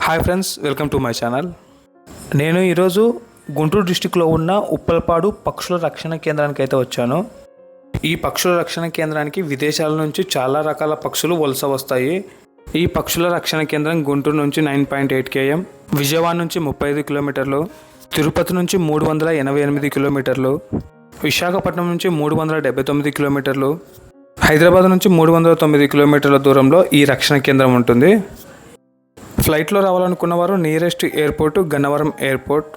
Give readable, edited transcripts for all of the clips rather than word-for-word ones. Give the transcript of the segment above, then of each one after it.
Hi friends, welcome to my channel. నేను ఈరోజు గుంటూరు డిస్టిక్లో ఉన్న ఉప్పలపాడు పక్షుల రక్షణ కేంద్రానికి అయితే వచ్చాను. ఈ పక్షుల రక్షణ కేంద్రానికి విదేశాల నుంచి చాలా రకాల పక్షులు వలస వస్తాయి. ఈ పక్షుల రక్షణ కేంద్రం గుంటూరు నుంచి 9.8 km, విజయవాడ నుంచి 35 కిలోమీటర్లు, తిరుపతి నుంచి 388 కిలోమీటర్లు, విశాఖపట్నం నుంచి 379 కిలోమీటర్లు, హైదరాబాద్ నుంచి 309 కిలోమీటర్ల దూరంలో ఈ రక్షణ కేంద్రం ఉంటుంది. ఫ్లైట్లో రావాలనుకున్న వారు నియరెస్ట్ ఎయిర్పోర్టు గన్నవరం ఎయిర్పోర్ట్,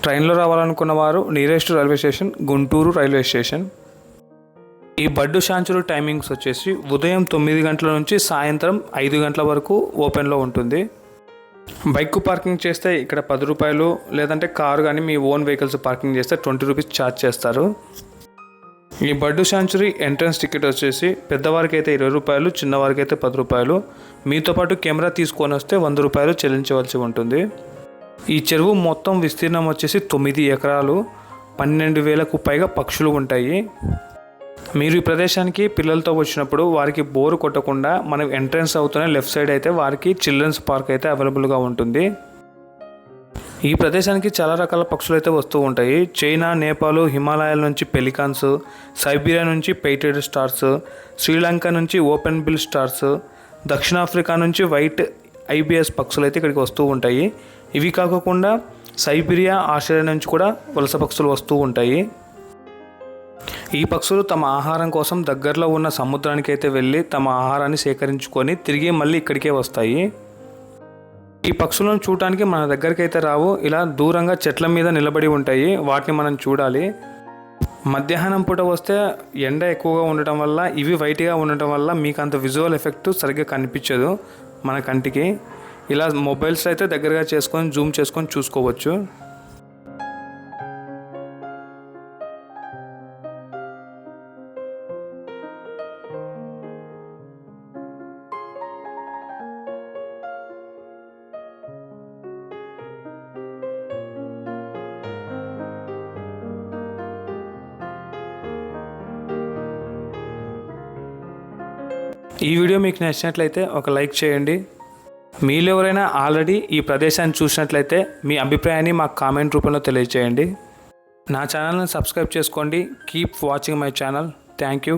ట్రైన్లో రావాలనుకున్న వారు nearest railway station Guntur railway station. ఈ బర్డ్ శాంచురీ టైమింగ్స్ వచ్చేసి ఉదయం 9 గంటల నుంచి సాయంత్రం 5 గంటల వరకు ఓపెన్లో ఉంటుంది. బైక్ పార్కింగ్ చేస్తే ఇక్కడ 10 రూపాయలు, లేదంటే కారు కానీ మీ ఓన్ వెహికల్స్ పార్కింగ్ చేస్తే 20 రూపీస్ ఛార్జ్ చేస్తారు. ఈ బర్డ్ శాంచురీ ఎంట్రన్స్ టికెట్ వచ్చేసి పెద్దవారికి అయితే 20 రూపాయలు, చిన్నవారికి అయితే 10 రూపాయలు. మీతో పాటు కెమెరా తీసుకొని వస్తే 100 రూపాయలు చెల్లించవలసి ఉంటుంది. ఈ చెరువు మొత్తం విస్తీర్ణం వచ్చేసి 9 ఎకరాలు, 12,000కు పైగా పక్షులు ఉంటాయి. మీరు ఈ ప్రదేశానికి పిల్లలతో వచ్చినప్పుడు వారికి బోరు కొట్టకుండా మనం ఎంట్రన్స్ అవుతున్న లెఫ్ట్ సైడ్ అయితే వారికి చిల్డ్రన్స్ పార్క్ అయితే అవైలబుల్గా ఉంటుంది. ఈ ప్రదేశానికి చాలా రకాల పక్షులు అయితే వస్తూ ఉంటాయి. చైనా, నేపాల్, హిమాలయాల నుంచి పెలికాన్స్, సైబీరియా నుంచి పెయిటెడ్ స్టార్స్, శ్రీలంక నుంచి ఓపెన్ బిల్ స్టార్స్, దక్షిణాఫ్రికా నుంచి వైట్ ఐబిఎస్ పక్షులు అయితే ఇక్కడికి వస్తూ ఉంటాయి. ఇవి కాకుండా సైబీరియా, ఆస్ట్రేలియా నుంచి కూడా వలస పక్షులు వస్తూ ఉంటాయి. ఈ పక్షులు తమ ఆహారం కోసం దగ్గరలో ఉన్న సముద్రానికి అయితే వెళ్ళి తమ ఆహారాన్ని సేకరించుకొని తిరిగి మళ్ళీ ఇక్కడికే వస్తాయి. ఈ పక్షులను చూడటానికి మన దగ్గరికి అయితే రావు, ఇలా దూరంగా చెట్ల మీద నిలబడి ఉంటాయి. వాటిని మనం చూడాలి. మధ్యాహ్నం పూట వస్తే ఎండ ఎక్కువగా ఉండటం వల్ల, ఇవి వైట్గా ఉండటం వల్ల మీకు అంత విజువల్ ఎఫెక్ట్ సరిగ్గా కనిపించదు మన కంటికి. ఇలా మొబైల్స్ అయితే దగ్గరగా చేసుకొని జూమ్ చేసుకొని చూసుకోవచ్చు. ఈ వీడియో మీకు నచ్చినట్లయితే ఒక లైక్ చేయండి. మీలో ఎవరైనా ఆల్రెడీ ఈ ప్రదేశాన్ని చూసినట్లయితే మీ అభిప్రాయాన్ని మాకు కామెంట్ రూపంలో తెలియజేయండి. నా ఛానల్ని సబ్స్క్రైబ్ చేసుకోండి. Keep watching my channel. Thank you.